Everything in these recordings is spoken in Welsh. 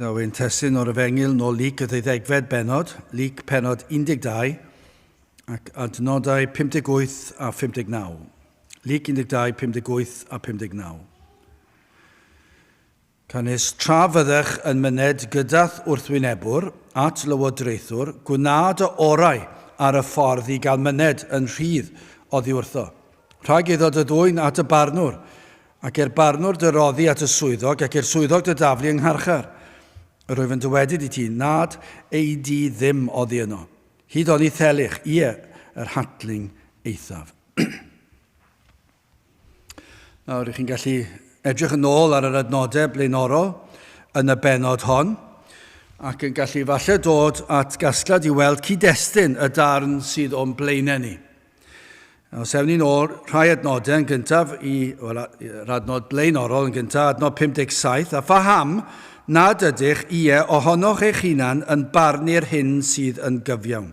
Daw ein testyn o'r efengil nôl Lyc y 12fed benod, Lyc penod 12, ac adnodau 58 a 59. Lyc 12, 58 a 59. Canis tra fyddech yn myned gydath wrthwynebwr at lywodraethwr, gwnaed y orau ar y ffordd i gael myned yn rhydd oddi wrtho. Rhag iddo dy ddwyn at y barnwr, ac barnwr dy roddi at y swyddog, ac swyddog dy daflu yng Ngharchar. Yr wyf yn dywedyd I ti, nad ei di ddim oddi yno. Hyd o'n I thelich, yr hatling eithaf. Nawr, rydych chi'n gallu edrych yn ôl ar yr adnodau blaenorol yn y benod hon, ac yn gallu falle dod at gasgliad I weld cyd-destun y darn sydd o'n blaenau ni. Os ewn ni'n ôl, rhai adnodau yn gyntaf, yr adnod blaenorol yn gyntaf, adnod 57, a phaham nad ydych ohonoch eich hunan yn barnu'r hyn sydd yn gyfiawn.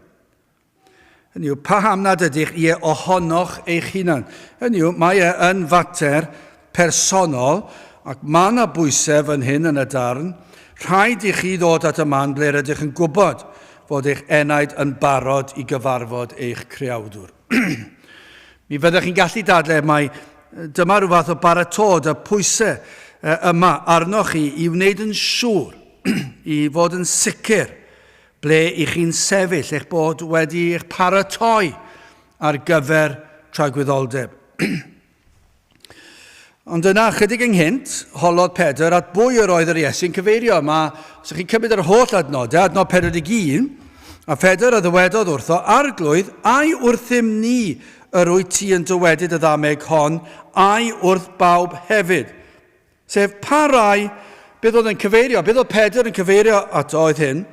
Hynny yw, paham nad ydych ohonoch eich hunan. Hynny yw, mae yn fater personol, ac mae yna bwysau fan hyn yn y darn, rhaid I chi ddod at y man ble rydych yn gwybod fod eich enaid yn barod I gyfarfod eich creawdwr. Mi fyddech chi'n gallu dadle mai dyma rhyw fath o baratod y pwysau yma arnoch chi I wneud yn siŵr, I fod yn sicr ble I chi'n sefyll, eich bod wedi eich paratoi ar gyfer tragwyddoldeb. Ond yna chydig ynghynt, holod Pedr at bwy yr oedd yr Iesu'n cyfeirio. Os ych chi'n cymryd yr holl adnodau, adnod 41, a Pedr a ddywedodd wrtho, arglwydd, ai wrthym ni yr wyt ti yn dywedyd y ddameg hon, ai wrth bawb hefyd. Sef, pa rai, beth oedd yn cyfeirio, beth oedd Pedr yn cyfeirio at oedd hyn,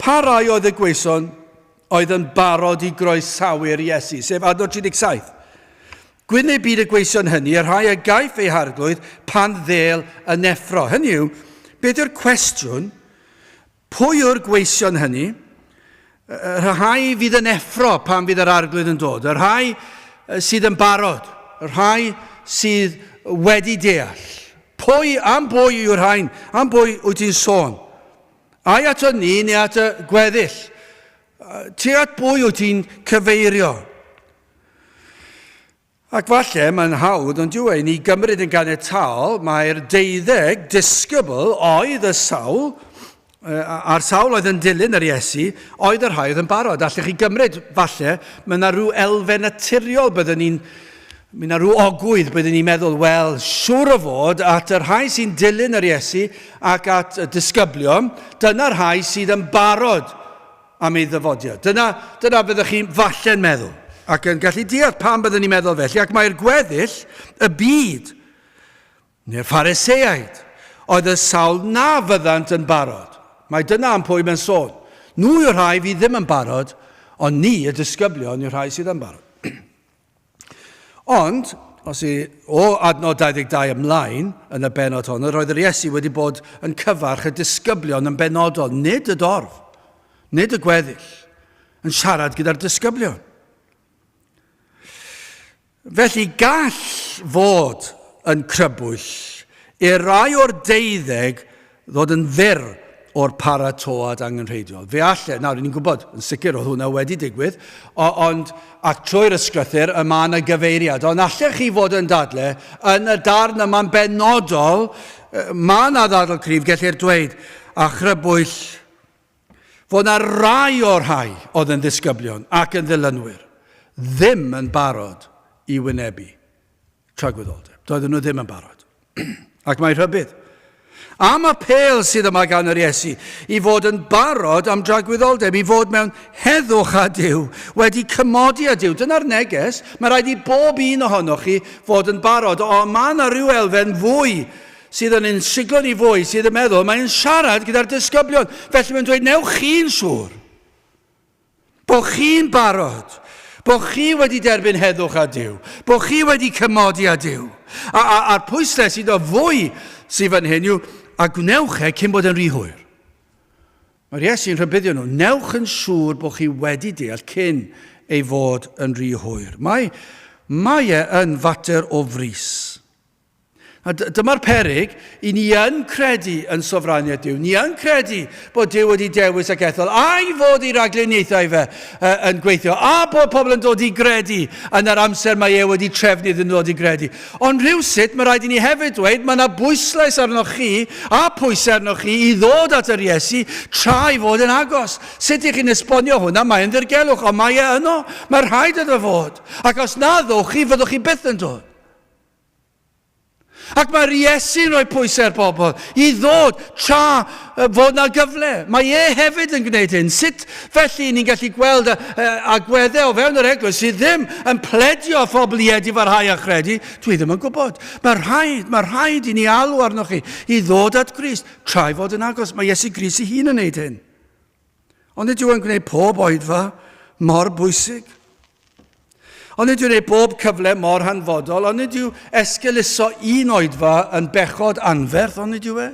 pa rai oedd y gweithon oedd yn barod I groesawu'r Iesu, sef adnod 37. Gwyn ei byd y gweithon hynny, rhai y gaiff ei harglwydd pan ddel y neffro. Hynny yw, beth yw'r cwestiwn, pwy yw'r gweithon hynny, rhai fydd yn effro pan fydd yr arglwydd yn dod, y rhai sydd yn barod, y rhai sydd wedi deall. Pwy yw'r rhain, am pwy wyt ti'n sôn? Ai at o ni neu at y gweddill? Ti at pwy wyt ti'n cyfeirio? Ac falle mae'n hawdd, ond diwy, ni gymryd yn ganiataol, mae'r 12 disgybl oedd y sawl, a'r sawl oedd yn dilyn yr Iesu, oedd yr rhai oedd yn barod. Allech chi gymryd, falle, mae yna rhyw elfen naturiol byddwn ni'n Mae yna rhyw ogwydd byddwn ni'n meddwl, wel, siŵr o fod at yr rhai sy'n dilyn yr Iesu ac at y disgyblion, dyna'r rhai sydd yn barod am ei ddyfodiad. Dyna byddwch chi'n falle'n meddwl. Ac yn gallu deall pam byddwn ni'n meddwl felly. Ac mae'r gweddill, y byd, neu'r Phariseaid, oedd y sawl na fyddant yn barod. Mae dyna am pwy mae'n sôn. Nhw yw'r rhai fydd ddim yn barod, ond ni, y disgyblion, yw'r rhai sydd yn barod. Ond, o adnod 22 ymlaen yn y benod hon, roedd yr Iesu wedi bod yn cyfarch y disgyblion yn benodol, nid y dorf, nid y gweddill, yn siarad gyda'r disgyblion. Felly gall fod yn crybwyll i'r rai o'r 12 ddod yn fyr o'r paratoad angenrheidiol. Fe alle, nawr, ni'n gwybod, yn sicr oedd hwnna wedi digwydd, ond ac trwy'r ysgrythyr yma yna gyfeiriad. Ond allech chi fod yn dadle, yn y darn yma'n benodol, mae yna ddadl cryf gellir dweud, a chrybwyll, fod yna rai o'r rhai oedd yn ddisgyblion ac yn ddilynwyr, ddim yn barod I wynebu tragwyddoldeb. Doedden nhw ddim yn barod. Ac mae rhybydd. Am y pel sydd yma gan yr Iesu, I fod yn barod am dragwyddoldeb, I fod mewn heddwch a Dyw, wedi cymodi a Dyw. Dyna'r neges, mae rhaid I bob un ohonoch chi fod yn barod, ond mae yna rhyw elfen fwy sydd yn unsiglon I fwy, sydd yn meddwl, mae'n siarad gyda'r disgyblion. Felly mae'n dweud, newch chi'n siŵr, bod chi'n barod, bod chi wedi derbyn heddwch a Dyw, bod chi wedi cymodi a Dyw. A'r pwysles sydd o fwy sydd fan hyn yw, a gwnewch cyn bod yn rhy hwyr. Mae'r Iesu'n rhybuddio nhw, newch yn siŵr bod chi wedi deall cyn ei fod yn rhy hwyr. Mae yn fater o frys. A dyma'r peryg i ni yn credu yn sofraniaeth Duw. Ni yn credu bod Duw wedi dewis ac ethol. A i fod i raglenniaethau fe yn gweithio. A bod pobl yn dod i gredu yn yr amser mae e wedi trefnu iddyn nhw dod i gredu. Ond rhywsut mae rhaid i ni hefyd dweud mae yna bwyslais arnoch chi a pwysau arnoch chi i ddod at yr Iesu tra i fod yn agos. Sut ych chi'n esbonio hwnna? Mae'n ddirgelwch, ond mae e yno. Mae rhaid iddo fod. Ac os na ddwch chi, fyddwch chi byth yn dod. Ac mae'r Iesu'n rhoi pwysau'r bobl i ddod tra fod na gyfle. Mae e hefyd yn gwneud hyn. Sut felly ni'n gallu gweld agweddau o fewn yr eglwys sydd ddim yn pledio a phobl i edifarhau a chredu? Dwi ddim yn gwybod. Mae rhaid i ni alw arnoch chi i ddod at Grist tra i fod yn agos. Mae Iesu Grist ei hun yn gwneud hyn. Ond nid yw yn gwneud pob oedfa mor bwysig. Ond nid yw'n gwneud bob cyfle mor hanfodol, ond nid yw esgeluso un oedfa yn bechod anferth, ond nid yw e.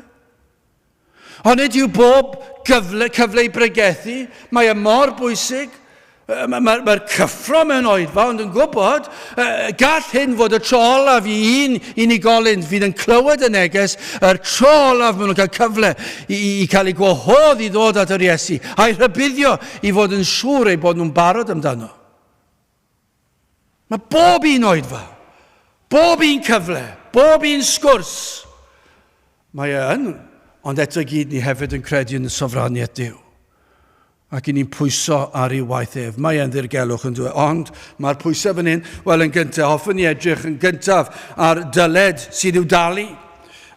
Ond nid yw bob cyfle i bregethu, mae e mor bwysig. Mae'r cyffro mewn oedfa, ond yn gwybod, gall hyn fod y tro olaf i un unigolyn fydd yn clywed y neges, yr tro olaf maen nhw'n cael cyfle i cael ei gwahodd i ddod at yr Iesu, a'i rhybuddio i fod yn siŵr ei bod nhw'n barod amdano. Mae bob un oedfa, bob un cyfle, bob un sgwrs, mae e yn, ond eto gyd ni hefyd yn credu yn y sofraniaeth Duw. Ac i ni'n pwyso ar ei waith ef. Mae e'n ddirgelwch yn dweud, ond mae'r pwysau fan hyn, wel yn gyntaf, hoffwn ni edrych yn gyntaf ar dyled sydd i'w dalu.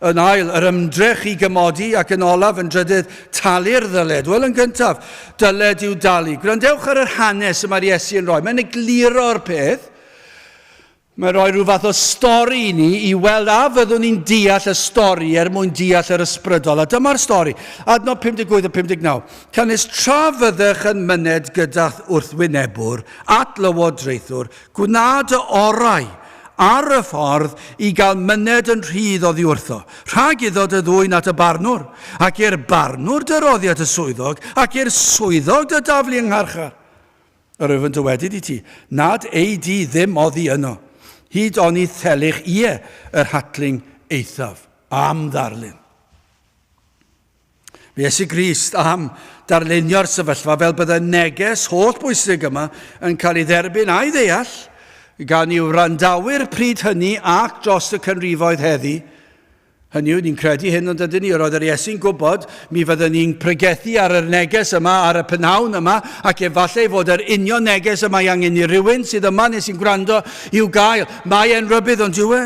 Yn ail, yr ymdrech i gymodi ac yn olaf yn drydydd talu'r ddyled. Wel yn gyntaf, dyled i'w dalu. Gwrandewch ar yr hanes y mae'r Iesu yn rhoi. Mae'n egluro'r peth. Mae'n rhoi rhyw fath o stori i ni i weld a fyddwn ni'n deall y stori mwyn deall yr ysbrydol. A dyma'r stori. Adnod 58 a 59. Canis tra fyddech yn myned gyda'ch wrthwynebwr at lywodraethwr, gwnaed y orau ar y ffordd i gael myned yn rhydd oddi wrtho. Rhag iddo dy ddwyn at y barnwr, ac i'r barnwr dyroddi at y swyddog, ac i'r swyddog dy daflu yng ngharchar. Yr yfyn dywedid i ti, nad ei di ddim oddi yno. Hyd o'n i thelich ie yr hatling eithaf am ddarlun. Fe Iesu Grist am darlunio'r sefyllfa fel byddai neges holl bwysig yma yn cael ei dderbyn a'i ddeall gan i'w wrandawyr pryd hynny ac dros y canrifoedd heddi. Hynny yw, ni'n credu hyn ond ydyn ni, roedd yr Iesu'n gwybod mi fyddwn ni'n pregethu ar yr neges yma, ar y pnawn yma, ac efallai fod yr union neges yma i angen i rywun sydd yma nes i'n gwrando i'w gael. Mae e'n rybydd ond yw e.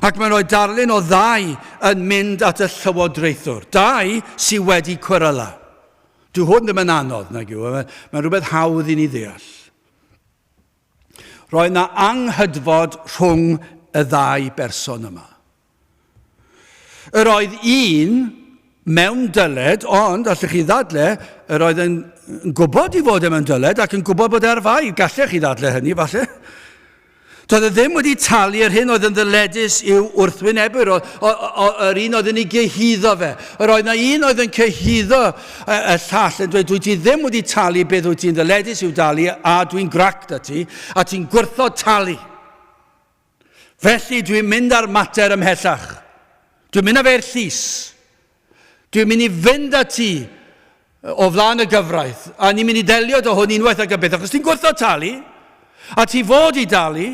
Ac mae'n rhoi darlun o ddau yn mynd at y llywodraethwr. Dau sydd wedi cwyryla. Dyw hwn ddim yn anodd, nag yw. Mae'n rhywbeth hawdd i ni ddeall. Roedd yna anghydfod rhwng y ddau berson yma. Yr oedd un mewn dyled, ond, allwch chi ddadle, yr oedd yn gwybod i fod mewn dyled ac yn gwybod bod e'r fai. Gallech chi ddadle hynny, falle. Doedd e ddim wedi talu'r hyn oedd yn ddyledus i'w wrthwynebwyr, yr un oedd yn ei gyhyddo fe. Yr oedd yna un oedd yn cyhyddo y llall yn dweud, dwi ti ddim wedi talu beth wyt ti'n ddyledus i'w dalu, a dwi'n grac da ti, a ti'n gwrthod talu. Felly dwi'n mynd ar mater ymhellach. Dwi'n mynd â fe'r llys. Dwi'n mynd i fynd â ti o flaen y gyfraith, a ni'n mynd i delio dy hwn unwaith ag y beth, achos ti'n gwrthod talu, a ti fod i dalu,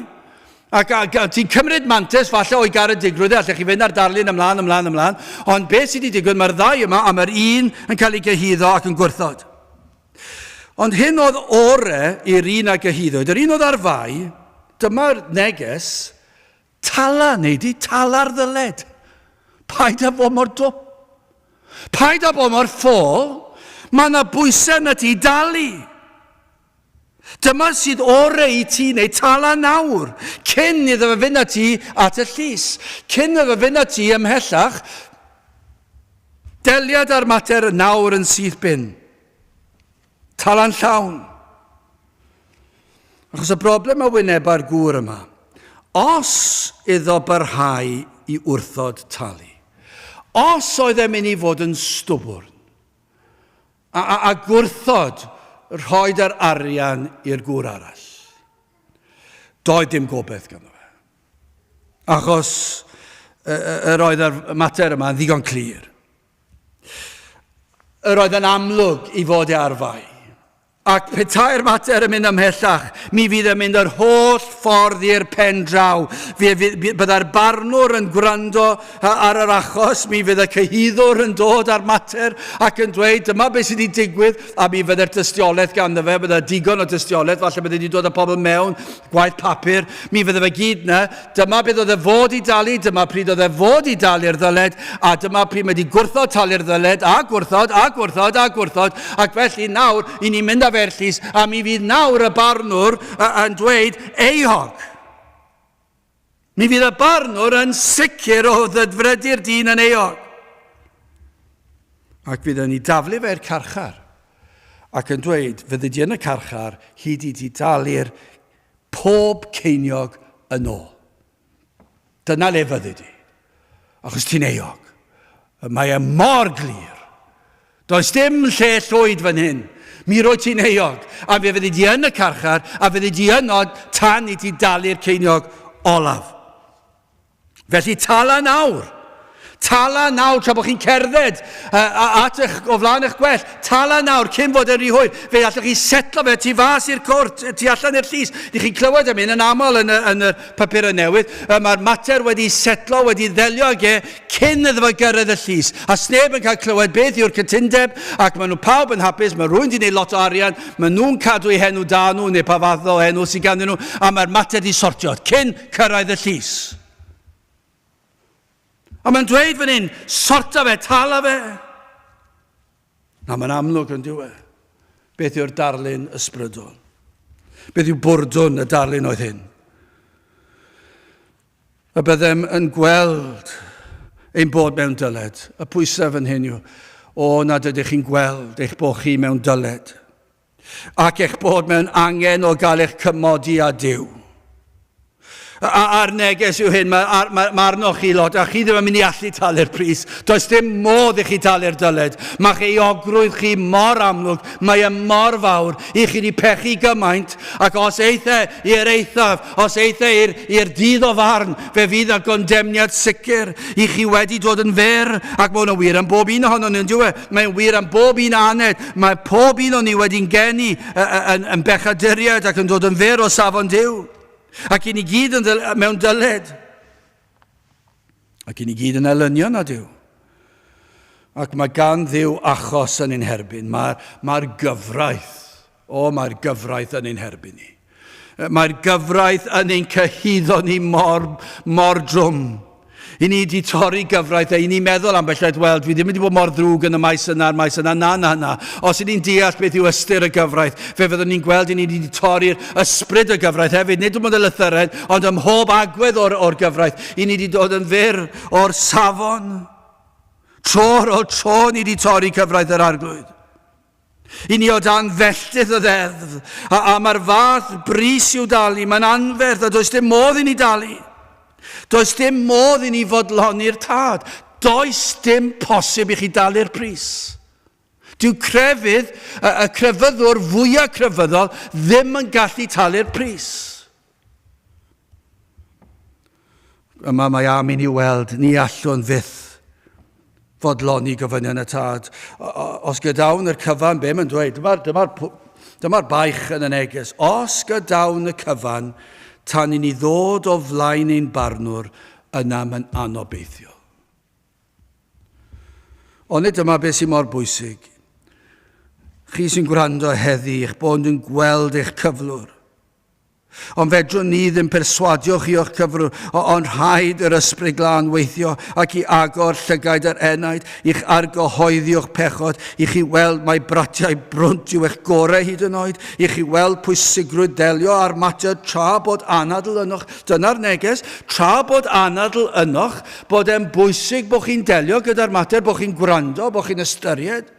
ac ti'n cymryd mantes falle o'i garedigrwydd, allech chi fynd ar darlun ymlaen, ond beth sydd wedi digwydd, mae'r ddau yma, a mae'r un yn cael ei gyhyddo ac yn gwrthod. Ond hyn oedd ore i'r un a gyhyddwyd. Yr un oedd ar fai, dyma'r neges, tala neu di, tala'r ddyled. Paid â bod mor dwp. Paid â bod mor ffôl. Mae yna bwysau na ti dalu. Dyma sydd ore i ti neu tala nawr. Cyn iddo fe fynd â ti at y llys. Cyn iddo fe fynd â ti ymhellach. Deliad ar mater nawr yn syth bin. Tala'n llawn. Achos y broblem o wyneb ar gŵr yma. Os iddo barhau i wrthod talu. Os oedd e'n mynd i fod yn stwbwrn a gwrthod rhoid yr arian i'r gŵr arall, doedd dim gobeith ganddo fe. Achos yr oedd yr mater yma yn ddigon clir. Yr oedd yn amlwg I fod ei arfau. Ac petai'r mater yn mynd ymhellach, mi fydd yn mynd yr holl ffordd i'r pen draw. Byddai'r barnwr yn gwrando ar yr achos, mi fydd y cyhuddwr yn dod ar mater ac yn dweud, dyma beth sydd wedi digwydd, a mi fyddai'r dystiolaeth ganddo fe, byddai'r digon o dystiolaeth, falle byddai wedi dod â pobl mewn, gwaith papur, mi fyddai fe gyd na, dyma beth oedd e fod I dalu, dyma pryd oedd e fod I dalu'r ddyled, a dyma pryd mae wedi gwrthod talu'r ddyled, a gwrthod, ac felly nawr, I ni'n mynd â Ferllys, a mi fydd nawr y barnwr yn dweud euog. Mi fydd y barnwr yn sicr o ddydfrydu'r dyn yn euog. Ac fydd yn ei daflu fe'r carchar. Ac yn dweud, fyddi di yn y carchar, hyd I di dalu'r pob ceiniog yn ôl. Dyna le fyddi di. Achos ti'n euog. Mae e mor glir. Does dim lle llwyd fan hyn. Mi roi ti'n euog, a fe fyddi di yn y carchar, a fyddi di yno tan I ti dalu'r ceiniog olaf. Felly tala nawr tra bod chi'n cerdded at o flaen eich gwell. Tala nawr, cyn fod yn rhy hwyr. Fe allwch chi setlo fe tu fas i'r cwrt, tu allan i'r llys. Ni chi'n clywed am hyn yn aml yn y papur y newydd. Mae'r mater wedi setlo, wedi ddelio ag cyn iddo fe gyrraedd y llys. A sneb yn cael clywed beth yw'r cytundeb, ac maen nhw pawb yn hapus, mae rhywun wedi gwneud lot o arian, maen nhw'n cadw eu henw da nhw, neu pa fath o enw sydd ganddyn nhw, a mae'r mater wedi sortio cyn cyrraedd y llys. A mae'n dweud fan hyn, sorta fe, tala fe. Na, mae'n amlwg yn diwedd. Beth yw'r darlun ysbrydol? Beth yw bwrdwn y darlun oedd hyn? Y byddem yn gweld ein bod mewn dyled. Y pwysau fan hyn yw, nad ydych chi'n gweld eich bod chi mewn dyled. Ac eich bod mewn angen o gael eich cymodi a Duw. A'r neges yw hyn, mae arnoch chi lot, a chi ddim yn mynd I allu talu'r pris. Does dim modd I chi talu'r dyled. Mae chi ogrwydd chi mor amlwg, mae e mor fawr, I chi wedi pechu gymaint, ac os eithau i'r eithaf, os eithau i'r dydd o farn, fe fydd y gondemniad sicr. I chi wedi dod yn fer, ac mae hwn yn wir am bob un ohono nhw'n diwe. Mae'n wir am bob un aned. Mae pob un o'n ni wedi'n geni yn bechaduriad ac yn dod yn fer o safon Duw. Ac I ni gyd mewn dyled. Ac I ni gyd yn elynion a Duw. Ac mae gan Dduw achos yn ein herbyn. Mae'r gyfraith. Mae'r gyfraith yn ein herbyn ni. Mae'r gyfraith yn ein cyhuddo ni mor drwm. I ni wedi torri gyfraith I ni meddwl am belled, wel, dwi ddim wedi bod mor ddrwg yn y maes yna, na. Os I ni'n deall beth yw ystyr y gyfraith, fe fyddwn ni'n gweld I ni wedi torri'r ysbryd y gyfraith hefyd, nid ym y lythyren, ond ym mhob agwedd o'r gyfraith. I ni wedi dod yn fyr o'r safon. Tro ni wedi torri cyfraith yr arglwydd. I ni o dan felltith o ddeddf, a mae'r fath bris i'w dalu, mae'n anferth, a does dim modd I ni dalu. Does dim modd I ni fodloni'r tad. Does dim posib I chi dalu'r pris. Dyw crefydd, y crefyddwr fwyaf crefyddol, ddim yn gallu talu'r pris. Yma mae am I ni weld, ni allwn fyth fodloni gofynion y tad. Os gydawn yr cyfan, be mae'n dweud? Dyma'r baich yn y neges. Os gydawn y cyfan, tan I ni ddod o flaen ein barnwr, yna mae'n anobeithio. Ond dyma beth sy'n mor bwysig. Chi sy'n gwrando heddi, eich bod yn gweld eich cyflwr. Ond fedrwn ni ddim perswadio chi o'ch cyfrwr, ond rhaid yr ysbryd glân weithio ac I agor llygaid yr enaid, i'ch argyhoeddio'ch pechod, I chi weld mae bratiau brwnt yw eich gorau hyd yn oed, I chi weld pwysigrwydd delio ar mater tra bod anadl ynoch. Dyna'r neges, tra bod anadl ynoch, bod e'n bwysig bod chi'n delio gyda'r mater, bod chi'n gwrando, bod chi'n ystyried.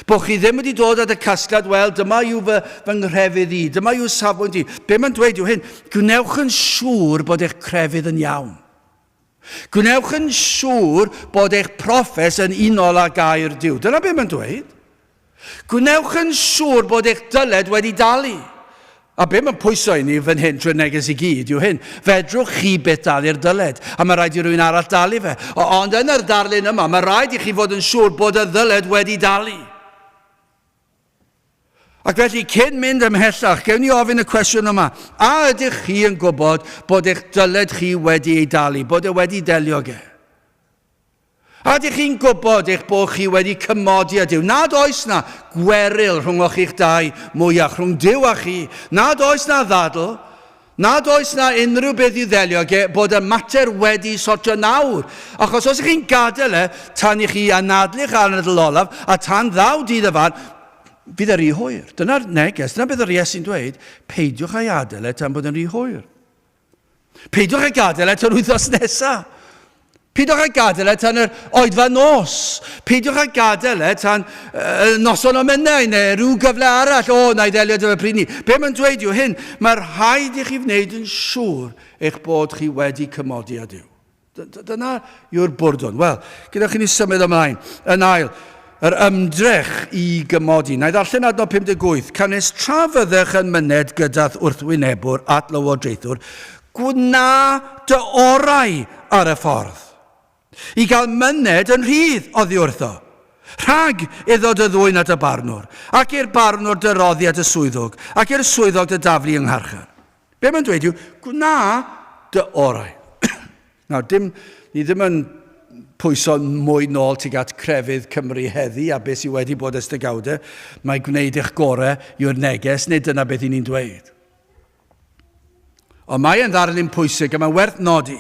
Bod chi ddim wedi dod at y casgliad, wel, dyma yw fy nghrefydd I, dyma yw safbwynt I. Be mae'n dweud yw hyn, gwnewch yn siŵr bod eich crefydd yn iawn. Gwnewch yn siŵr bod eich proffes yn unol â gair Duw. Dyna be mae'n dweud. Gwnewch yn siŵr bod eich dyled wedi dalu. A be mae'n pwyso i ni fan hyn drwy'r neges I gyd yw hyn. Fedrwch chi beth dal i'r dyled. A mae rhaid I rywun arall dalu fe. Ond yn yr darlun yma, mae rhaid I chi fod yn siŵr bod y ddyled wedi dalu. Ac felly, cyn mynd ymhellach, gewn ni ofyn y cwestiwn yma. A ydych chi yn gwybod bod eich dyled chi wedi ei dalu, bod e wedi delio ge? A ydych chi'n gwybod eich bod chi wedi cymodi â Duw? Nad oes na gweryl rhwng chi'ch dau mwyach, rhwng Duw a chi. Nad oes na ddadl. Nad oes na unrhyw beth I ddelio ge bod y mater wedi sortio nawr. Achos os ych chi'n gadael tan I chi anadlu'ch anadl olaf a tan ddaw dydd y fan, fydd rhy hwyr. Dyna'r neges, dyna beth yr Iesu'n dweud, peidiwch â'i adael tan bod yn rhy hwyr. Peidiwch â'i gadael tan wythnos nesaf. Peidiwch â'i gadael tan yr oedfa nos. Peidiwch â'i gadael tan noson o mynnau neu rhyw gyfle arall. O, na I ddelio dy fe pryd ni. Be mae'n dweud yw hyn, mae'r rhaid I chi wneud yn siŵr eich bod chi wedi cymodi â Duw. Dyna yw'r bwrdwn. Wel, gyda chi ni symud ymlaen. Yn ail, yr ymdrech I gymodi. Na I ddarllen adnod 58. Canes tra fyddech yn myned gyda'r wrthwynebwr at lywodraethwr, gwna dy orau ar y ffordd. I gael myned yn rhydd oddi wrtho. Rhag iddo dy ddwyn at y barnwr, ac i'r barnwr dy roddi at y swyddog, ac i'r swyddog dy daflu yng ngharchar. Be mae'n dweud yw, gwna dy orau. Nawr, ni ddim yn pwyso mwy nôl tuag at crefydd Cymru heddi a beth sydd wedi bod ystygawdau. Mae gwneud eich gorau yw'r neges, neu dyna beth I ni'n dweud. Ond mae e'n ddarlun pwysig a mae'n werth nodi.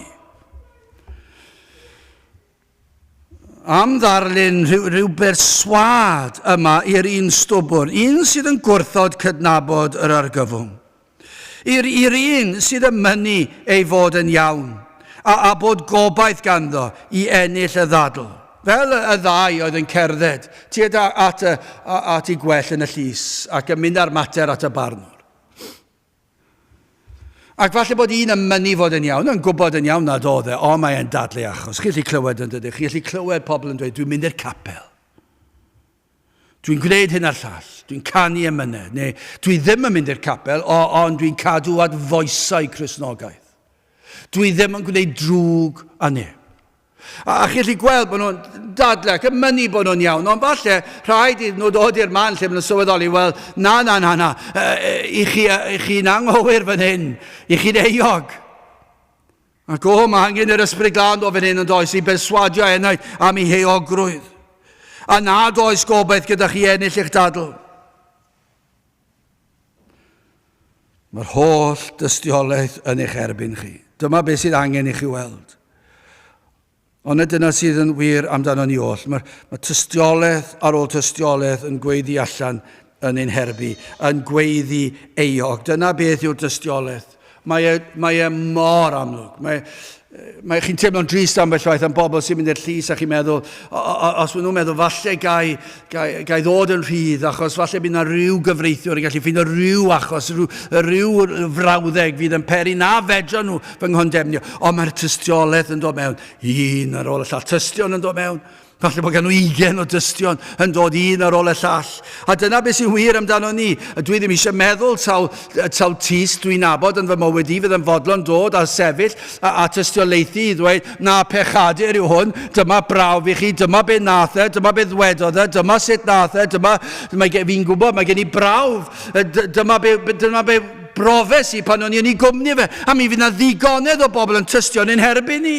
Am ddarlun rhyw berswad yma i'r un stwbwr, un sydd yn gwrthod cydnabod yr argyfwng. I'r un sydd yn mynnu ei fod yn iawn, a bod gobaith ganddo I ennill y ddadl. Fel y ddau oedd yn cerdded, tuag at I gwell yn y llys, ac yn mynd ar mater at y barnwr. Ac falle bod un yn mynnu fod yn iawn, yn gwybod yn iawn nad oedd o mae e'n dadlu achos. Chi'n gallu clywed yn dydych, chi'n gallu clywed pobl yn dweud, dwi'n mynd i'r capel. Dwi'n gwneud hyn a'r llall, dwi'n canu ymynedd, neu dwi ddim yn mynd i'r capel, ond dwi'n cadw at foesau Cristnogaeth. Dwi ddim yn gwneud drwg a neb. A chi'n gallu gweld bod nhw'n dadlau ac yn mynnu bod nhw'n iawn, ond falle rhaid I nhw dod i'r man lle maen nhw'n sylweddoli, wel, na, I chi'n anghywir fan hyn, I chi'n eog. Ac mae angen yr ysbryd glân o fan hyn yn does I berswadio enau am I heogrwydd. A nad oes gobaith gyda chi ennill eich dadl. Mae'r holl dystiolaeth yn eich erbyn chi. Dyma beth sydd angen I chi weld. Ond dyna sydd yn wir amdano ni oll. Mae tystiolaeth ar ôl tystiolaeth yn gweiddi allan yn ein herbu, yn gweiddi eog. Dyna beth yw'r tystiolaeth. Mae mor amlwg. Mae chi'n teimlo'n drist am bellwaith am bobl sy'n mynd i'r llys a chi'n meddwl, os maen nhw'n meddwl, falle gai ddod yn rhydd, achos falle bydd yna rhyw gyfreithiwr yn gallu ffeindio rhyw achos, rhyw frawddeg fydd yn peri na fedra nhw fy nghondemnio. Ond mae'r tystiolaeth yn dod mewn, un ar ôl y llall, tystion yn dod mewn. Falle bod gan nhw 20 o dystion yn dod un ar ôl y llall. A dyna beth sy'n wir amdano ni. Dwi ddim eisiau meddwl taw tis dwi'n nabod yn fy mywyd I fydd yn fodlon dod a sefyll a tystiolaethu I ddweud, na pechadur yw hwn, dyma brawf I chi, dyma be nath dyma be ddwedodd dyma sut nath fi'n gwybod, mae gen I brawf, dyma be brofes I pan o'n i'n I gwmni fe, a mi fydd na ddigonedd o bobl yn tystio yn herbyn ni.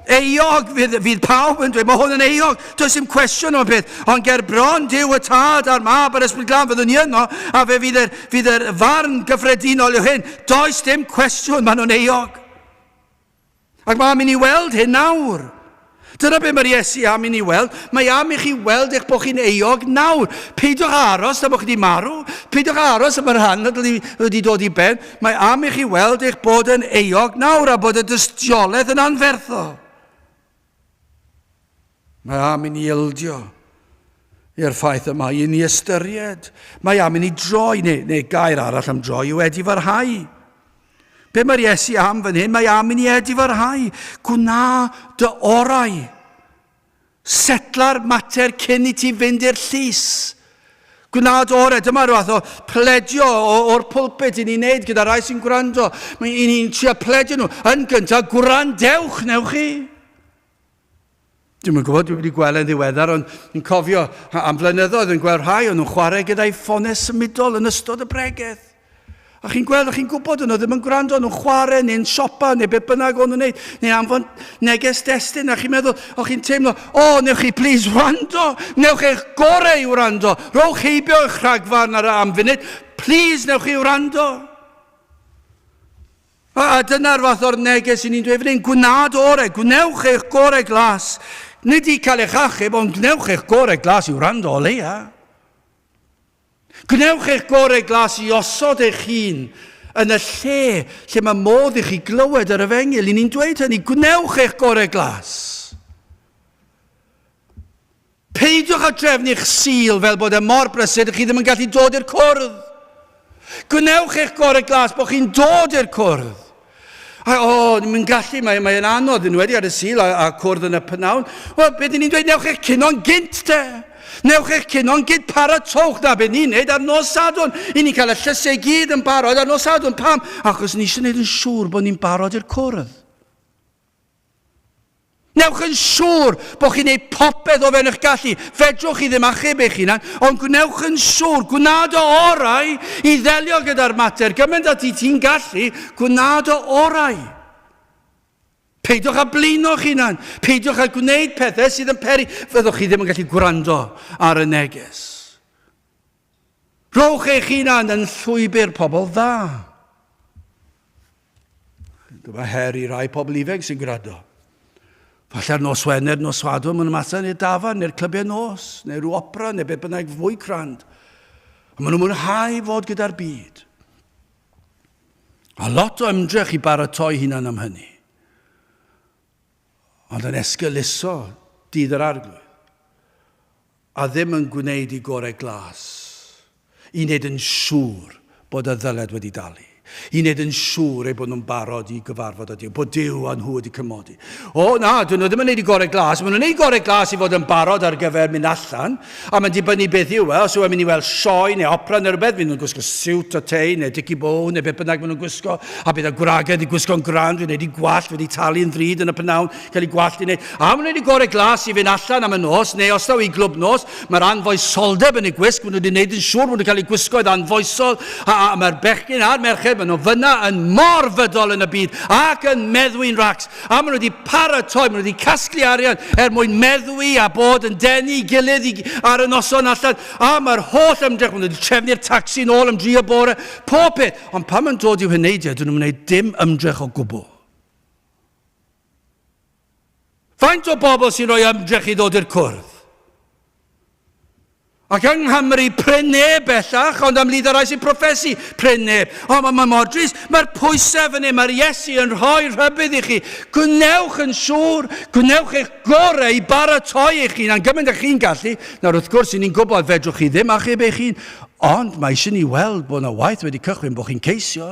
Eog fydd pawb yn dweud, mae hwn yn eog, does dim cwestiwn o'r peth, ond ger bron Duw y tad a'r mab a'r ysbryd glân fyddwn ni yno, a fe fydd yr farn gyffredinol yw hyn, does dim cwestiwn, maen nhw'n eog. Ac mae'n mynd I weld hyn nawr. Dyna be mae'r Iesu am I ni weld, mae am I chi weld eich bod chi'n eog nawr. Peidiwch aros am bod chi wedi marw, peidiwch aros am yr hanfod wedi dod I ben, mae am I chi weld eich bod yn eog nawr a bod y dystiolaeth yn anferthol. Mae am I ni ildio i'r ffaith yma, I ni ystyried. Mae am I ni droi, neu gair arall am droi, wedi farhau. Be mae'r Iesu am fan hyn? Mae am I ni wedi farhau. Gwna dy orau. Setla'r mater cyn I ti fynd i'r llys. Gwnaed orau, dyma rhywbeth o pledio o'r pulpit i ni'n neud gyda rai sy'n gwrando. I ni'n trio pledio nhw. Yn gyntaf, gwrandewch, newch chi. Dwi'n gwybod, dwi wedi gweld yn ddiweddar, ond yn cofio am flynyddoedd yn gweld rhai o'n nhw'n chwarae gyda'i ffonau symudol yn ystod y bregeth. A chi'n gweld, a chi'n gwybod o'n nhw ddim yn gwrando, nhw'n chwarae neu'n siopa neu beth bynnag o'n nhw'n neud, neu anfon neges destun, a chi'n meddwl, o chi'n teimlo, newch chi plis wrando, newch eich gorau i wrando, rowch heibio eich rhagfarn ar am funud, plis newch chi wrando. A dyna'r fath o'r neges i ni'n dweud fan hyn, gwnad orau, gwnewch eich gorau glas. Nid i cael eich achub, ond gwnewch eich gorau glas i wrando o leia. Gwnewch eich gorau glas i osod eich hun yn y lle mae modd i chi glywed yr efengil. I ni'n dweud hynny, gwnewch eich gorau glas. Peidiwch a drefnu eich sil fel bod e mor brysur, chi ddim yn gallu dod i'r cwrdd. Gwnewch eich gorau glas bod chi'n dod i'r cwrdd. Ni'n gallu, mae'n anodd yn wedi ar y sil a cwrdd yn y pnawn. Wel, beth ni'n dweud, newch eich cyno'n gynt te. Newch eich cyno'n gynt paratowch na beth ni'n neud ar nos Sadwrn. I ni'n cael y llysau gyd yn barod ar nos Sadwrn. Pam? Achos ni eisiau gwneud yn siŵr bod ni'n barod i'r cwrdd. Newch yn siŵr bod chi'n neud popeth o fewn eich gallu. Fedrwch chi ddim achub eich hunan, ond gwnewch yn siŵr, gwnaed o orau i ddelio gyda'r mater. Gymaint ati ti'n gallu, gwnaed o orau. Peidiwch a blino'ch hunan. Peidiwch a gwneud pethau sydd yn peri. Fyddwch chi ddim yn gallu gwrando ar y neges. Rowch eich hunan yn llwybr pobl dda. Dyma her i rai pobl ifeg sy'n gwrando. Falle'r nos Wener, nos Sadwrn, maen nhw'n mater neu'r dafarn, neu'r clybiau nos, neu rhyw opera, neu beth bynnag fwy crand. A maen nhw'n mwynhau fod gyda'r byd. A lot o ymdrech i baratoi hunan am hynny. Ond yn esgyluso dydd yr arglwydd. A ddim yn gwneud i gorau glas. I wneud yn siŵr bod y ddyled wedi dalu. I wneud yn siŵr bod nhw'n barod i gyfarfod â Duw, bod Duw a nhw wedi cymodi. Dyn nhw ddim yn gwneud i gorau glas, maen nhw'n gwneud gorau glas i fod yn barod ar gyfer mynd allan, a mae'n dibynnu beth yw, os yw'n mynd i weld sioe neu opera neu rhywbeth, maen nhw'n gwisgo siwt o tei, neu dici bo, neu beth bynnag maen nhw'n gwisgo, a bydd y gwragedd i gwisgo'n grand, wedi wneud i gwallt, wedi talu'n ddryd yn y pnawn, cael ei gwallt i wneud. A maen nhw'n gwneud i gorau glas i fynd allan am y nos, neu os daw i glwb nos, mae'r anfoesoldeb yn ei gwisg, maen nhw wedi wneud yn siŵr, maen nhw'n cael ei gwisgo anfoesol, a mae'r bechgyn a'r merched, maen nhw fyna yn mor fydol yn y byd ac yn meddwi'n racs. A maen nhw wedi paratoi, maen nhw wedi casglu arian mwyn meddwi a bod yn denu gilydd ar y noson allan. A mae'r holl ymdrech, maen nhw wedi trefnu'r tacsi nôl am 3 bore, pob peth. Ond pan mae'n dod i'w hyneidiau, dyn nhw'n gwneud dim ymdrech o gwbl. Faint o bobl sy'n rhoi ymdrech i ddod i'r cwrdd? Ac yng Nghymru, preneb bellach, ond am lyd ar rai sy'n proffesu, preneb. Mae modris, mae'r pwysau fan hyn, mae'r Iesu yn rhoi rhybydd i chi. Gwnewch yn siŵr, gwnewch eich gorau i baratoi eich hun, a'n gymaint â chi'n gallu. Nawr wrth gwrs, ni'n gwybod fedrwch chi ddim achub eich hun, ond mae eisiau ni weld bod yna waith wedi cychwyn bod chi'n ceisio.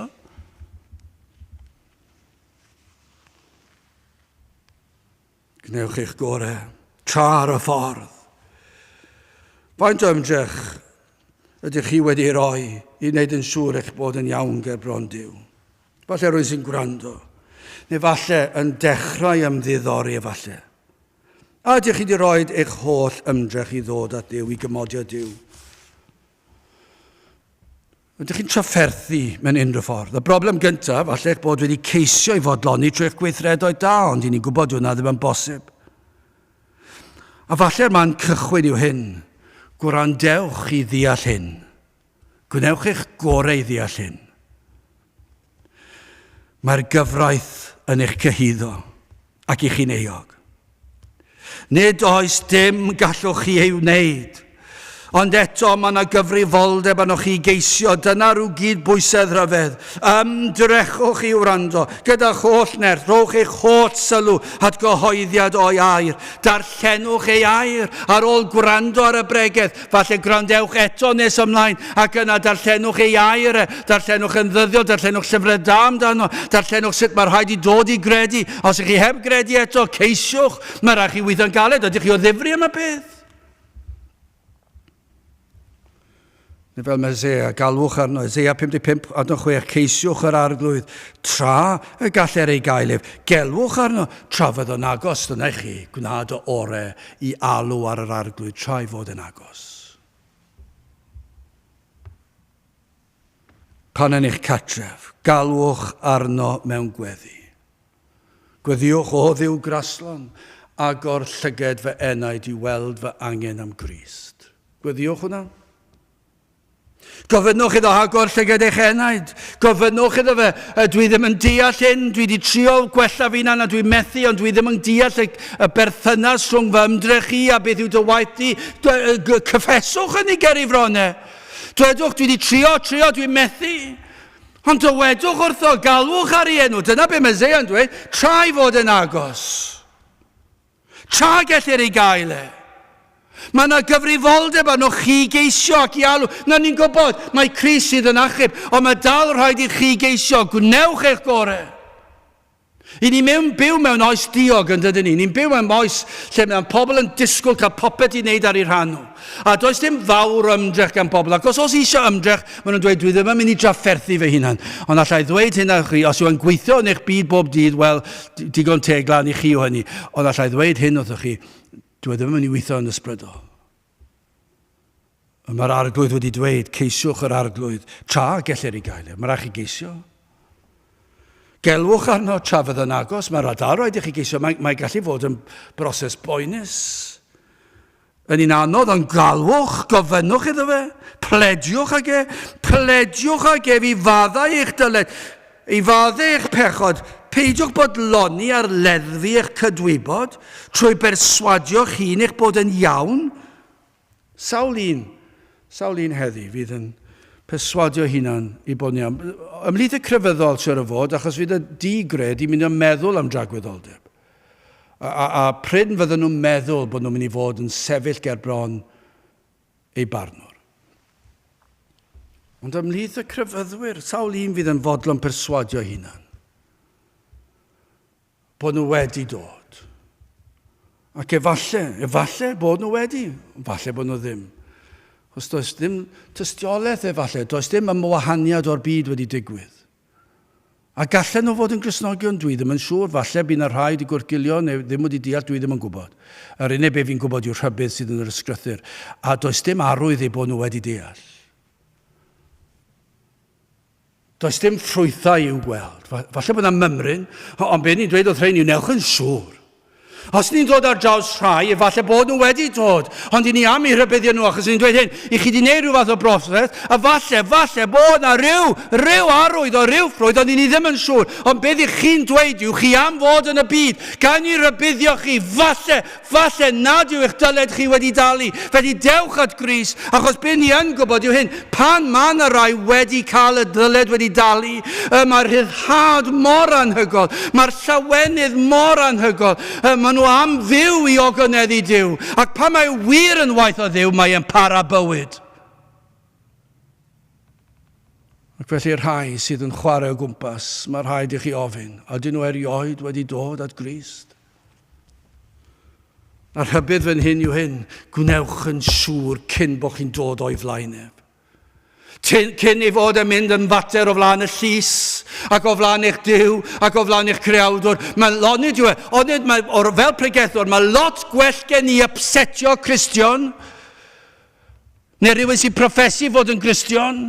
Gwnewch eich gorau, tra'r y ffordd. Faint o ymdrech ydych chi wedi roi i wneud yn siŵr eich bod yn iawn ger bron Duw? Falle rwy'n sy'n gwrando, neu falle yn dechrau ymddiddori efallai. A ydych chi wedi rhoi eich holl ymdrech i ddod at Duw, i gymodio Duw? Ydych chi'n trafferthu mewn unrhyw ffordd? Y broblem gyntaf, falle eich bod wedi ceisio i fodloni trwy'ch gweithredoedd da, ond i ni'n gwybod hwnna ddim yn bosib. A falle'r man cychwyn yw hyn, gwrandewch i ddeall hyn. Gwnewch eich gorau i ddeall hyn. Mae'r gyfraith yn eich cyhuddo ac i'ch uneog. Nid oes dim gallwch chi ei wneud, ond eto mae yna gyfrifoldeb arnoch chi geisio, dyna rhyw gydbwysedd rhyfedd. Ymdrechwch i wrando, gyda'ch holl nerth, rowch eich holl sylw at gyhoeddiad o'i air. Darllenwch ei air ar ôl gwrando ar y bregeth. Falle gwrandewch eto nes ymlaen, ac yna darllenwch ei air, darllenwch yn ddyddiol, darllenwch llyfrau da amdano, darllenwch sut mae rhaid i dod i gredu. Os ych chi heb gredu eto, ceisiwch, mae rhaid chi weithio'n galed, ydych chi o ddifri am y peth. Neu fel mae Esea, galwch arno, Esea 55 adno 6, ceisiwch yr arglwydd, tra y galler ei gaelef, gelwch arno, tra fydd o'n agos, dyna chi, gwnaed o orau i alw ar yr arglwydd, tra i fod yn agos. Pan yn eich catref, galwch arno mewn gweddi. Gweddiwch o ddiw graslon, agor llyged fy enaid i weld fy angen am Grist. Gweddiwch hwnna? Gofynnwch iddo agor llyged eich enaid. Gofynnwch iddo fe, dwi ddim yn deall hyn, dwi wedi trio gwella fi'n a dwi'n methu, ond dwi ddim yn deall y berthynas rhwng fy ymdrech i a beth yw dy waith di. Cyffeswch yn ei gerifronnau. Dwedwch, dwi wedi trio, dwi'n methu. Ond dywedwch wrtho, galwch ar ei enw. Dyna be mae Eseia'n dweud, tra i fod yn agos. Tra gellir ei gael e. Mae yna gyfrifoldeb arno chi geisio ac i alw. Na ni'n gwybod, mae Crist sydd yn achub, ond mae dal rhaid i chi geisio. Gwnewch eich gorau. I ni byw mewn oes diog yn dydyn ni. Ni'n byw mewn oes lle mae pobl yn disgwyl cael popeth i wneud ar ei rhan nhw. A does dim fawr ymdrech gan pobl. Ac os eisiau ymdrech, maen nhw'n dweud, dwi ddim yn mynd i drafferthu fy hunan. Ond allai ddweud hynna chi, os yw'n gweithio yn eich byd bob dydd, wel, digon teglan i chi o hynny. Ond allai ddweud hyn wrthoch chi, dwi ddim yn mynd i weithio yn ysbrydol. Mae'r arglwydd wedi dweud, ceisiwch yr arglwydd, tra gellir ei gael. Mae rhaid chi geisio. Gelwch arno tra fydd yn agos, mae'r adar roed i chi geisio. Mae gallu fod yn broses boenus. Yn un anodd, ond galwch, gofynnwch iddo fe, plediwch ag e fi faddau eich dyled, i faddau eich pechod, peidiwch bod loni ar leddfu eich cydwybod, trwy berswadio'ch hun eich bod yn iawn. Sawl un heddi fydd yn perswadio hunan i bod yn iawn. Ymlith y crefyddol sy'n y fod, achos fydd y digred i mynd yn meddwl am dragwyddoldeb. A pryn fydden nhw'n meddwl bod nhw'n mynd i fod yn sefyll ger bron ei barnwr. Ond ymlith y crefyddwyr, sawl un fydd yn fodlon perswadio hunan. Bod nhw wedi dod. Ac efallai bod nhw wedi, efallai bod nhw ddim. Os does dim tystiolaeth efallai, does dim ymwahaniad o'r byd wedi digwydd. A gallen nhw fod yn Gristnogion, dwi ddim yn siŵr, falle bydd yna rhaid i gwrgilio, neu ddim wedi deall, dwi ddim yn gwybod. Yr unig be fi'n gwybod yw'r rhybydd sydd yn yr ysgrythyr. A does dim arwydd ei bod nhw wedi deall. Does dim ffrwythau i'w gweld. Falle bod yna mymryn, ond be ni'n dweud wrth rhain yw newch yn siŵr. Os ni'n dod ar draws rhai, efallai bod nhw wedi dod, ond i ni am i rybuddio nhw, achos ni'n dweud hyn, i chi di wneud rhyw fath o broses, a falle bod na ryw arwydd o ryw ffrwydd, ond i ni ddim yn siŵr. Ond beth i chi'n dweud yw, chi am fod yn y byd, gan i rybuddio chi, falle nad yw eich dyled chi wedi dalu, felly dewch at Gris, achos beth ni yn gwybod yw hyn, pan mae yna rai wedi cael y dyled wedi dalu, mae'r rhyddhad mor anhygol, mae'r llawenydd mor anhygol, maen nhw am fyw i ogoneddu Duw. Ac pan mae wir yn waith o Dduw, mae e'n para bywyd. Ac felly'r rhai sydd yn chwarae o gwmpas, mae'r rhaid i chi ofyn, ydyn nhw erioed wedi dod at Grist? A'r rhybydd fan hyn yw hyn, gwnewch yn siŵr cyn bod chi'n dod o'i flaeneb. Cyn ei fod yn mynd yn fater o flaen y llys, ac o flaen eich Duw, ac o flaen eich creawdwr. Fel pregethwr, mae lot gwell gen i upsetio Cristion, neu rhywun sy'n profesu fod yn Gristion,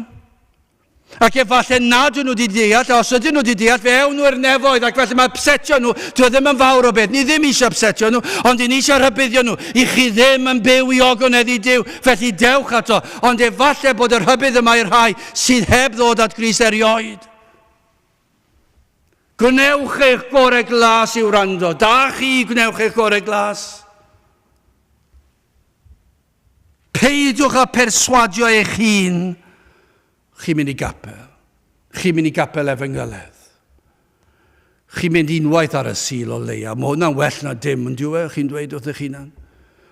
ac efallai nad nhw wedi deall, os ydyn nhw wedi deall, fe ewn nhw i'r nefoedd, ac felly mae upsetio nhw, dwi ddim yn fawr o beth, ni ddim eisiau upsetio nhw, ond i ni eisiau rhybuddio nhw, i chi ddim yn byw i ogoneddu Duw, felly dewch ato, ond efallai bod yr hybydd yma i'r rhai sydd heb ddod at Grist erioed. Gwnewch eich gorau glas i'w rando, da chi gwnewch eich gorau glas. Peidiwch a perswadio eich hun, chi'n mynd i gapel. Chi'n mynd i gapel Efengyledd. Chi'n mynd unwaith ar y sil o leia. Mae hwnna'n well na dim yn diwe, chi'n dweud wrth eich hunan.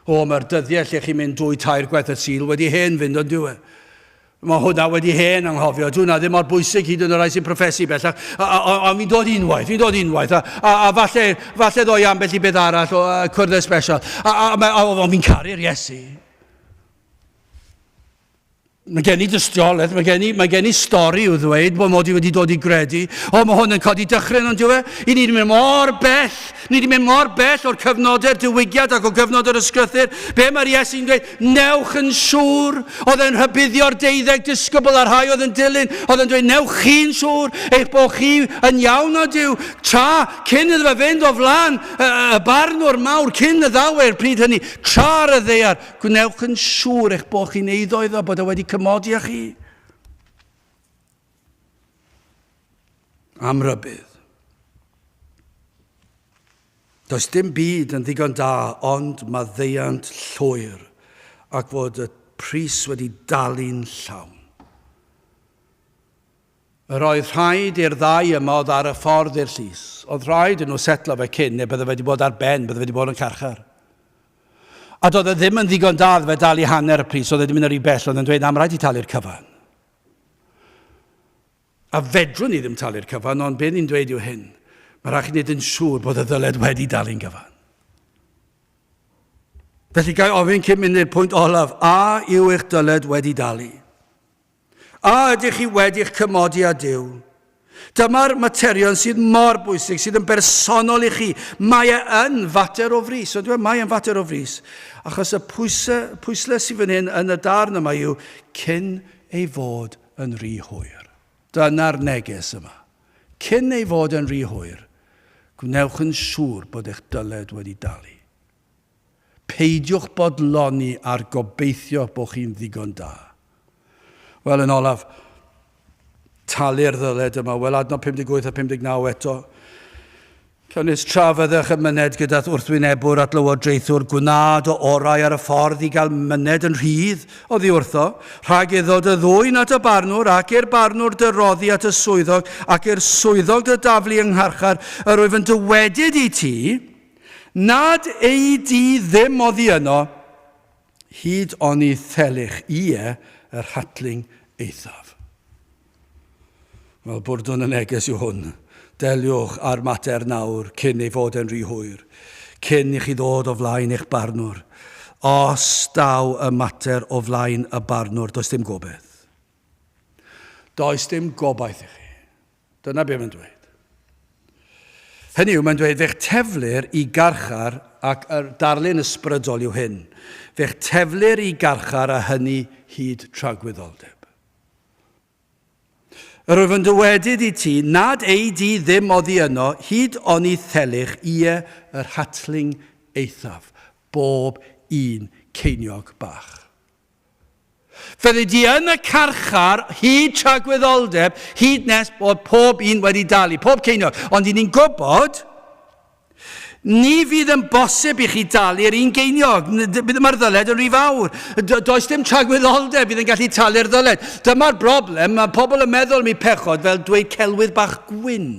Mae'r dyddiau lle chi'n mynd 2-3 gwaith y sil wedi hen fynd o'n diwe. Mae hwnna wedi hen anghofio. Dwi'n ddim mor bwysig hyd yn y rai sy'n profesu bellach. A fi'n dod unwaith. A falle ddoi ambell i beth arall o cwrdd special. A fi'n caru'r Iesu. Mae gen i dystiolaeth, mae gen i stori i'w ddweud bod mod i wedi dod i gredu. O, mae hwn yn cael ei dychryn ond diwe. I ni wedi mynd mor bell. Ni wedi mynd mor bell o'r cyfnodau'r diwygiad ac o gyfnod yr ysgrythyr. Be mae'r Iesu'n dweud? Newch yn siŵr. Oedd e'n rhybuddio'r 12 disgybl a'r rhai oedd yn dilyn. Oedd e'n dweud, newch chi'n siŵr eich bod chi yn iawn o Duw. Tra, cyn iddo fe fynd o flan y barnwr mawr, cyn y ddawer pryd hynny. Tra'r y ddeiar. Gwnewch yn siŵr eich bod chi'n eiddo iddo bod e wedi cymodi â chi. Am rybydd. Does dim byd yn ddigon da, ond maddeuant llwyr ac fod y pris wedi dalu'n llawn. Yr oedd rhaid i'r ddau yma oedd ar y ffordd i'r llys. Oedd rhaid yn nhw setlo fe cyn, neu bydde wedi bod ar ben, bydde wedi bod yn carchar. A doedd e ddim yn ddigon da fe dalu hanner y pris, oedd e wedi mynd ar ei bell, oedd e'n dweud, am rhaid i talu'r cyfan. A fedrwn ni ddim talu'r cyfan, ond be ni'n dweud yw hyn. Mae rhaid i wneud yn siŵr bod y ddyled wedi dalu'n gyfan. Felly gael ofyn cyn mynd i'r pwynt olaf, a yw eich dyled wedi dalu? A ydych chi wedi'ch cymodi â Duw? Dyma'r materion sydd mor bwysig, sydd yn bersonol i chi. Mae yn fater o frys. Mae yn fater o frys. Achos y pwysle sydd fan hyn yn y darn yma yw cyn ei fod yn rhy hwyr. Dyna'r neges yma. Cyn ei fod yn rhy hwyr, gwnewch yn siŵr bod eich dyled wedi dalu. Peidiwch bodloni ar gobeithio bod chi'n ddigon da. Wel, yn olaf, talu'r ddyled yma. Wel, adnod 58 a 59 eto. Cynnes trafyddech y myned gyda'r wrthwynebwr at lywodraethwr gwnaed o orau ar y ffordd i gael myned yn rhydd oddi wrtho, rhag iddo dy ddwyn at y barnwr ac i'r barnwr dy roddi at y swyddog ac i'r swyddog dy daflu yng ngharchar, yr wyf yn dywedyd i ti, nad ei di ddim oddi yno, hyd o'n i thelich yr hatling eithaf. Wel, bwrdwn y neges yw hwn. Deliwch ar mater nawr cyn ei fod yn rhy hwyr, cyn i chi ddod o flaen eich barnwr. Os daw y mater o flaen y barnwr, does dim gobaith. Does dim gobaith i chi. Dyna be mae'n dweud. Hynny yw, mae'n dweud, fe'ch teflir i garchar, ac y darlun ysbrydol yw hyn, fe'ch teflir i garchar a hynny hyd tragwyddoldeb. Yr wyf yn dywedyd i ti, nad ei di ddim oddi yno, hyd o'n i thelich yr hatling eithaf, bob un ceiniog bach. Fyddi di yn y carchar, hyd tragwyddoldeb, hyd nes bod pob un wedi dalu, pob ceiniog. Ond i ni'n gwybod, ni fydd yn bosib i chi dalu'r un geiniog. Bydd yma'r ddyled yn rhy fawr. Does dim tragwyddoldeb bydd yn gallu talu'r ddyled. Dyma'r broblem, mae pobl yn meddwl mi pechod fel dweud celwydd bach gwyn.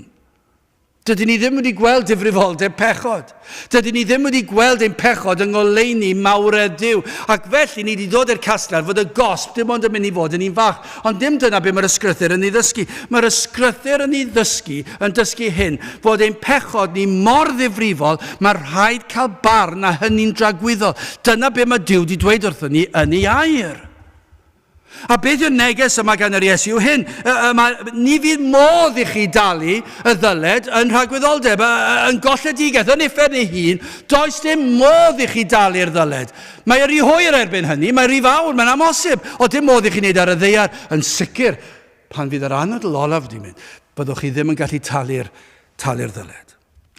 Dydyn ni ddim wedi gweld difrifoldeb pechod. Dydyn ni ddim wedi gweld ein pechod yng ngoleuni mawredd Duw. Ac felly ni wedi dod i'r casgliad fod y gosb dim ond yn mynd i fod yn un fach. Ond dim dyna be mae'r ysgrythyr yn ei ddysgu. Mae'r ysgrythyr yn ei dysgu hyn, fod ein pechod ni mor ddifrifol, mae rhaid cael barn a hynny'n dragwyddol. Dyna be mae Duw wedi dweud wrthon ni yn ei air. A beth yw'r neges yma gan yr Iesu yw hyn, ni fydd modd i chi dalu y ddyled yn rhagwyddoldeb, yn golledigaeth, yn effer neu hun, does dim modd i chi dalu'r ddyled. Mae rhy hwyr erbyn hynny, mae rhy fawr, mae'n amosib, o dim modd i chi wneud ar y ddeiar, yn sicr, pan fydd yr anadl olaf wedi mynd, byddwch chi ddim yn gallu talu'r ddyled.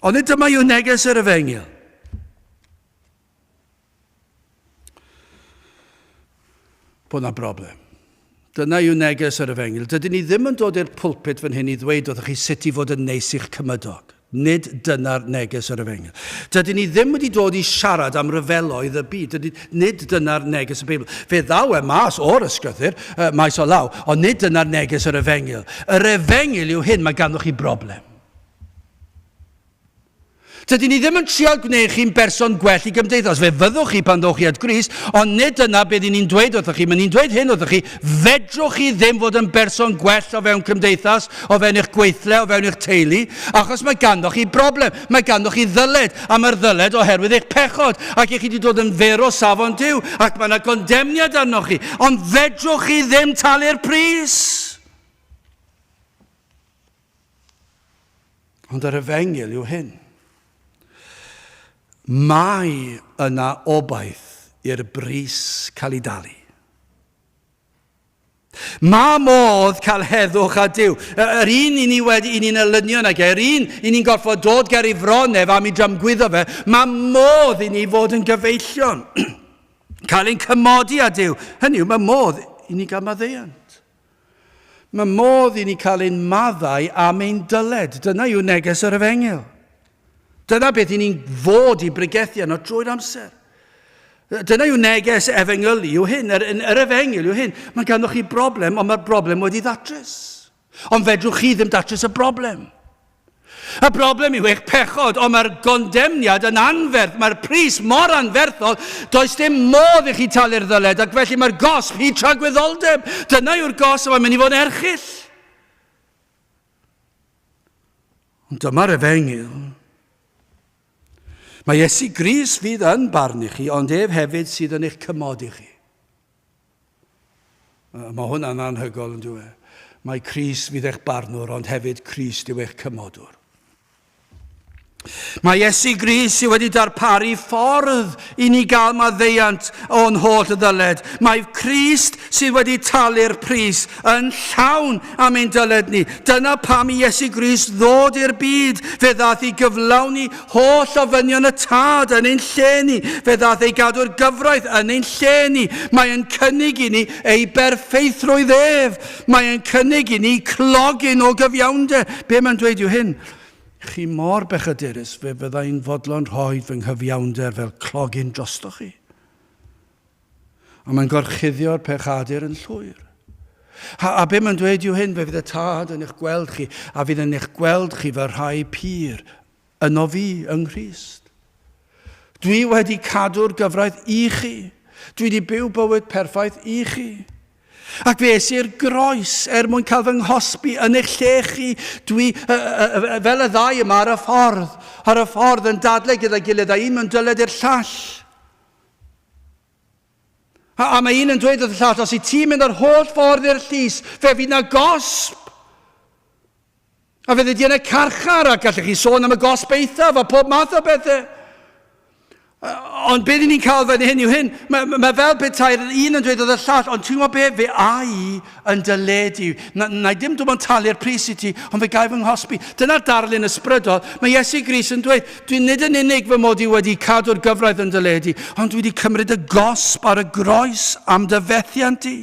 Ond dyma yw neges yr Efengyl. Bod na broblem. Dyna yw neges yr Efengyl. Dydyn ni ddim yn dod i'r pwlpit fan hyn i ddweud oeddech chi sut i fod yn neis i'ch cymydog. Nid dyna'r neges yr Efengyl. Dydyn ni ddim wedi dod i siarad am ryfeloedd y byd. Nid dyna'r neges y Beibl. Fe ddaw mas o'r ysgrythyr, maes o law, ond nid dyna'r neges yr Efengyl. Yr Efengyl yw hyn, mae ganddoch chi broblem. Dydyn ni ddim yn trial gwneud chi'n berson gwell i gymdeithas. Fe fyddwch chi pan ddowch chi at Grist, ond nid yna beth ni'n dweud wrthych chi. Mae ni'n dweud hyn wrthych chi, fedrwch chi ddim fod yn berson gwell o fewn cymdeithas, o fewn eich gweithle, o fewn eich teulu, achos mae ganddoch chi broblem. Mae ganddoch chi ddyled, a mae'r ddyled oherwydd eich pechod, ac chi wedi dod yn fer o safon Duw, ac mae yna gondemniad arnoch chi. Ond fedrwch chi ddim talu'r pris. Ond yr efengyl yw hyn. Mae yna obaith i'r bris cael ei dalu. Mae modd cael heddwch a Duw. Yr un i ni'n elynio nag yr un i ni'n gorfod dod ger ei fronef am i drymgwyddo fe, mae modd i ni fod yn gyfeillion. Cael ein cymodi a Duw. Hynny yw, mae modd i ni gael maddeuant. Mae modd i ni cael ein maddau am ein dyled. Dyna yw neges yr efengyl. Dyna beth i ni'n fod i bregethu yno drwy'r amser. Dyna yw neges efengylu yw hyn, yr efengyl yw hyn. Mae ganddoch chi broblem, ond mae'r broblem wedi ddatrys. Ond fedrwch chi ddim datrys y broblem. Y broblem yw eich pechod, ond mae'r gondemniad yn anferth, mae'r pris mor anferthol, does dim modd i chi talu'r ddyled, ac felly mae'r gosb hi tragwyddoldeb. Dyna yw'r gosb mae'n mynd i fod erchyll. Ond dyma'r efengyl. Mae Iesu Grist fydd yn barnu chi, ond ef hefyd sydd yn eich cymodi chi. Mae hwnna'n anhygol yn dweud. Mae Crist fydd eich barnwr, ond hefyd Crist yw eich cymodwr. Mae Iesu Grist sydd wedi darparu ffordd i ni gael maddeuant o'n holl y ddyled. Mae Crist sydd wedi talu'r pris yn llawn am ein dyled ni. Dyna pam i Iesu Grist ddod i'r byd. Fe ddaeth i gyflawni holl ofynion y tad yn ein lle ni. Fe ddaeth ei gadw'r gyfraith yn ein lle ni. Mae e'n cynnig i ni ei berffeithrwydd ef. Mae e'n cynnig i ni clogin o gyfiawnder. Be mae'n dweud yw hyn? Chi mor bechadurus fe byddai'n fodlon rhoi fy nghyfiawnder fel clogin drostoch chi. A mae'n gorchuddio'r pechadur yn llwyr. A be mae'n dweud yw hyn, fe fydd y tad yn eich gweld chi, a fydd yn eich gweld chi fy rhai pyr yno fi yng Nghrist. Dwi wedi cadw'r gyfraith i chi. Dwi wedi byw bywyd perffaith i chi. Ac fe es i'r groes mwyn cael fy nghosbi yn eich lle chi. Dwi, fel y ddau yma ar y ffordd yn dadlau gyda'i gilydd, a un mewn dyled i'r llall. A mae un yn dweud wrth y llall, os i ti'n mynd ar holl ffordd i'r llys, fe fydd na gosb. A fe ydy yn y carchar, a gallech chi sôn am y gosb eithaf a pob math o bethau. Ond beth ni'n cael fan hyn yw hyn, mae fel bethau'r un yn dweud oedd y llall, ond ti'n gwybod beth, fe ai yn dyledu. Na i dim dwi'n mynd talu'r pris i ti, ond fe gael fy nghosbi. Dyna'r darlun ysbrydol. Mae Iesu Grist yn dweud, dwi'n nid yn unig fy mod i wedi cadw'r gyfraith yn dyledu, ond dwi wedi cymryd y gosb ar y groes am dy fethiant i.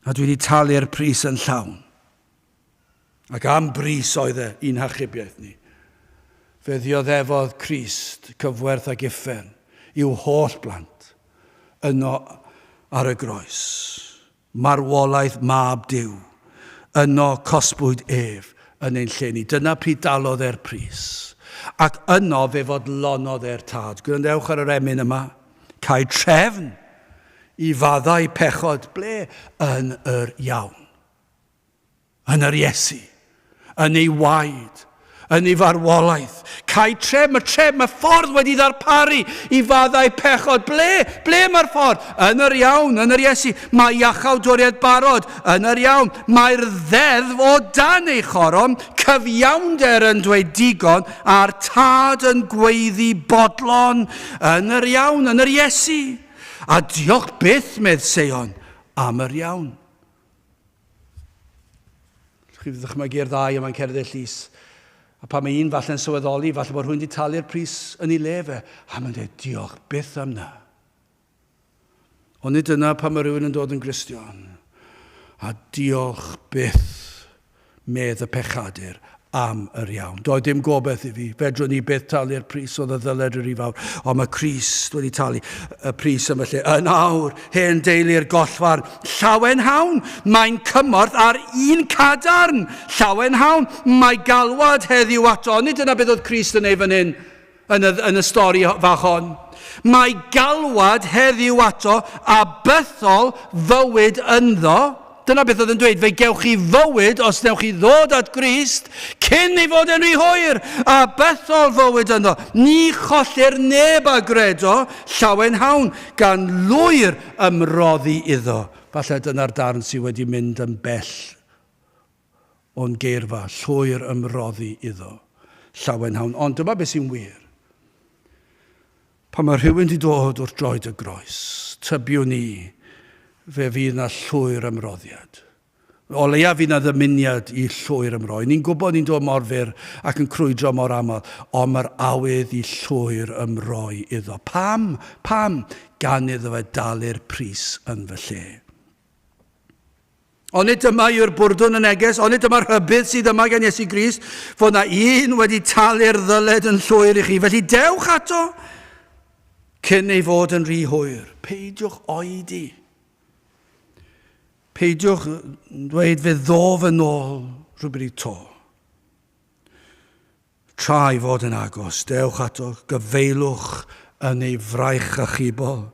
A dwi wedi talu'r pris yn llawn. Ac am bris oedd un hachubiaeth ni. Fe ddioddefodd Crist, cyfwerth ac uffern, i'w holl blant, yno ar y groes. Marwolaeth mab Duw, yno cosbwyd ef yn ein lle ni. Dyna pryd dalodd e'r pris. Ac yno fe fodlonodd e'r tad. Gwrandewch ar yr emyn yma, cael trefn i faddau pechod ble yn yr iawn. Yn yr Iesu, yn ei waed, yn ei farwolaeth. Cai tref, mae ffordd wedi ddarparu i faddau pechod. Ble mae'r ffordd? Yn yr iawn, yn yr Iesu. Mae iachawdwriaeth barod, yn yr iawn. Mae'r ddeddf o dan ei chorom, cyfiawnder yn dweud digon, a'r tad yn gweiddi bodlon, yn yr iawn, yn yr Iesu. A diolch byth, medd Seion, am yr iawn. Chi fydd dychmygu'r ddau yma'n cerdded llys. A pan mae un falle'n sylweddoli, falle bod rhywun wedi talu'r pris yn ei lefe, a mae'n dweud, diolch byth am na. Ond nid yna pan mae rhywun yn dod yn Gristion. A diolch byth medd y pechadur am yr iawn. Doedd dim gobeith i fi. Fedrwn ni byth talu'r pris oedd y ddyled yr rifawr. Ond mae Crist wedi talu y pris yma lle. Yn awr, hen deulu'r gollfarn. Llawen hawn, mae'n cymorth ar un cadarn. Llawen hawn, mae galwad heddiw ato. Nid dyna beth oedd Crist yn ei fan hyn yn y stori fach hon. Mae galwad heddiw ato a bythol fywyd ynddo. Dyna beth oedd yn dweud, fe gewch chi fywyd os newch chi ddod at Grist cyn ei fod yn rhy hwyr a bythol fywyd ynddo. Ni chollir neb a gredo llawen hawn gan lwyr ymroddi iddo. Falle dyna'r darn sydd wedi mynd yn bell o'n geirfa, llwyr ymroddi iddo. Llawen hawn. Ond dyma beth sy'n wir. Pan mae rhywun wedi dod wrth droed y groes, tybiwn ni, fe fydd na llwyr ymroddiad. O leia fydd na ddymuniad i llwyr ymroi. Ni'n gwybod ni'n dod mor fyr ac yn crwydro mor aml, ond mae'r awydd i llwyr ymroi iddo. Pam? Gan iddo fe dalu'r pris yn fy lle. Ond nid yma yw'r bwrdwn y neges, ond nid yma'r rhybydd sydd yma gan Iesu Grist, fod na un wedi talu'r ddyled yn llwyr i chi. Felly dewch ato, cyn ei fod yn rhy hwyr. Peidiwch oedi. Peidiwch dweud fe ddof yn ôl rhywbeth i to. Tra i fod yn agos, dewch ato, gyfeilwch yn ei fraich achubol.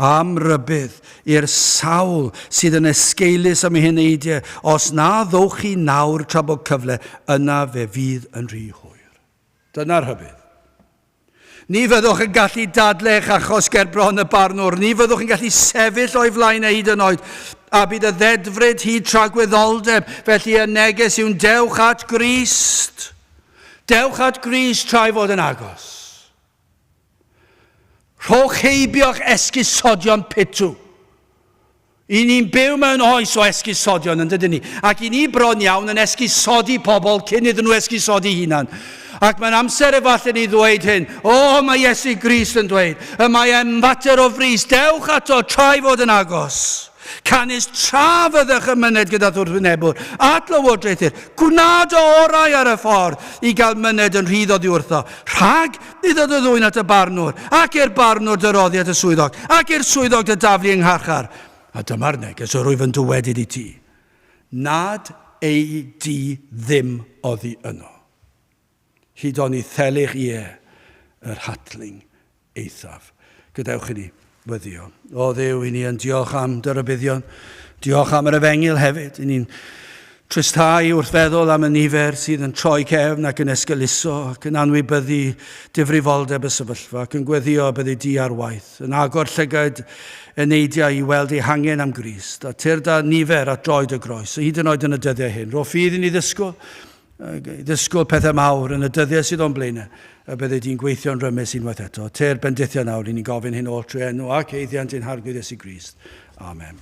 Am rybydd i'r sawl sydd yn esgeulus am ei heneidiau, os na ddowch chi nawr tra bod cyfle, yna fe fydd yn rhy hwyr. Dyna'r rhybydd. Ni fyddwch yn gallu dadle eich achos ger bron y barnwr. Ni fyddwch yn gallu sefyll o'i flaen hyd yn oed. A bydd y ddedfryd hyd tragwyddoldeb. Felly y neges yw'n dewch at Grist. Dewch at Grist tra i fod yn agos. Rhowch heibio'ch esgusodion pitw. I ni'n byw mewn oes o esgusodion yn dydyn ni. Ac i ni bron iawn yn esgusodi pobl cyn iddyn nhw esgusodi hunan. Ac mae'n amser efallai ni ddweud hyn. Mae Iesu Grist yn dweud. Mae e'n fater o frys. Dewch ato tra i fod yn agos. Canis tra fyddwch yn myned gyda thwrthwynebwr. At lywodraethwyr. Gwnaed o orau ar y ffordd i gael myned yn rhydd oddi wrtho. Rhag i ddod o ddwyn at y barnwr. Ac i'r barnwr dyroddi at y swyddog. Ac i'r swyddog dy daflu yng ngharchar. A dyma'r neges o rwyf yn dywedyd i ti. Nad ei di ddim oddi yno. Hyd o'n i thelich yr hatling eithaf. Gadewch i ni wyddio. O Dduw, i ni yn diolch am dy rybuddion. Diolch am yr efengil hefyd. I ni'n tristau wrth feddwl am y nifer sydd yn troi cefn ac yn esgyluso ac yn anwybyddu difrifoldeb y sefyllfa ac yn gweddio byddu di ar waith. Yn agor llygad y neidiau i weld ei hangen am Grist. A tyrda nifer at droed y groes. Hyd yn oed yn y dyddiau hyn. Ro ffydd i ni ddysgwyl pethau mawr yn y dyddiau sydd o'n blaenau, a bydde di'n gweithio'n rymus unwaith eto. Te'r bendithio nawr, i ni'n gofyn hyn o'r tre enw ac eiddiant i'n harglwydd Iesu Grist. Amen.